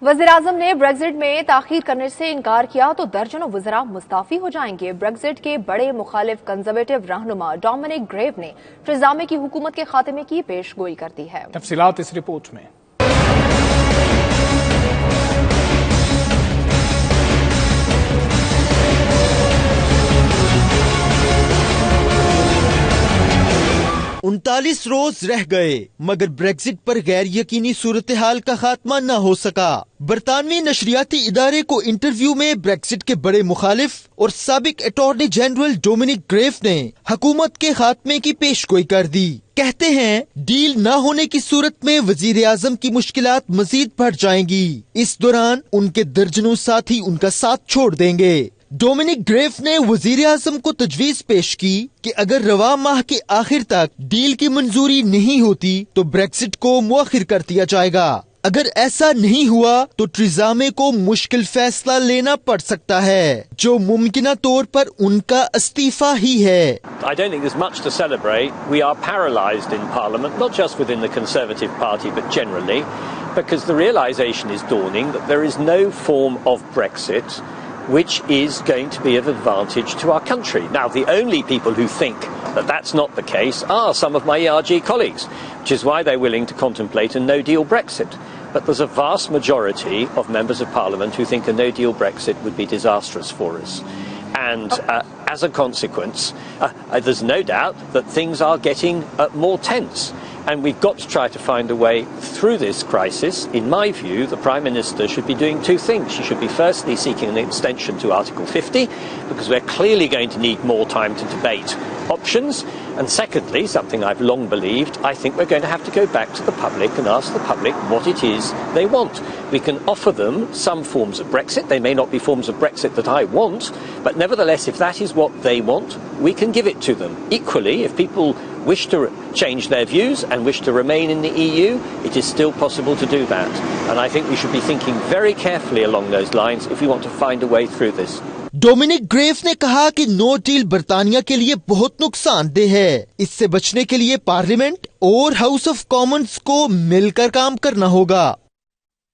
وزیراعظم نے بریگزٹ میں تاخیر کرنے سے انکار کیا تو درجنوں وزراء مستعفی ہو جائیں گے۔ بریگزٹ کے بڑے مخالف کنزرویٹو رہنما ڈومینک گریو نے ٹریزا مے کی حکومت کے خاتمے کی پیش گوئی کر دی ہے۔ تفصیلات اس رپورٹ میں۔ 39 روز رہ گئے مگر بریگزٹ پر غیر یقینی صورتحال کا خاتمہ نہ ہو سکا۔ برطانوی نشریاتی ادارے کو انٹرویو میں بریگزٹ کے بڑے مخالف اور سابق اٹارنی جنرل ڈومینک گریو نے حکومت کے خاتمے کی پیش گوئی کر دی۔ کہتے ہیں ڈیل نہ ہونے کی صورت میں وزیر اعظم کی مشکلات مزید بڑھ جائیں گی۔ اس دوران ان کے درجنوں ساتھی ان کا ساتھ چھوڑ دیں گے۔ ڈومینک گریو نے وزیر اعظم کو تجویز پیش کی کہ اگر رواں ماہ کے آخر تک ڈیل کی منظوری نہیں ہوتی تو بریگزٹ کو مؤخر کر دیا جائے گا۔ اگر ایسا نہیں ہوا تو ٹریزا مے کو مشکل فیصلہ لینا پڑ سکتا ہے جو ممکنہ طور پر ان کا استعفی ہی ہے۔ I don't think there's much to celebrate. We are paralysed in Parliament, not just within the Conservative Party but generally, because the realisation is dawning that there is no form of Brexit which is going to be of advantage to our country. Now, the only people who think that that's not the case are some of my ERG colleagues, which is why they're willing to contemplate a no-deal Brexit. But there's a vast majority of members of Parliament who think a no-deal Brexit would be disastrous for us. And as a consequence, there's no doubt that things are getting more tense. And we've got to try to find a way through this crisis. In my view, the Prime Minister should be doing two things. She should be firstly seeking an extension to Article 50, because we're clearly going to need more time to debate options. And secondly, something I've long believed, I think we're going to have to go back to the public and ask the public what it is they want. We can offer them some forms of Brexit. They may not be forms of Brexit that I want, but nevertheless, if that is what they want, we can give it to them. Equally, if people wish to change their views and wish to remain in the EU, it is still possible to do that. And I think we should be thinking very carefully along those lines if we want to find a way through this. Dominic Grieve نے کہا کہ know deal برطانیہ کے لیے بہت نقصان دہ ہے۔ اس سے بچنے کے لیے پارلیمنٹ اور ہاؤس آف کامنز کو مل کر کام کرنا ہوگا۔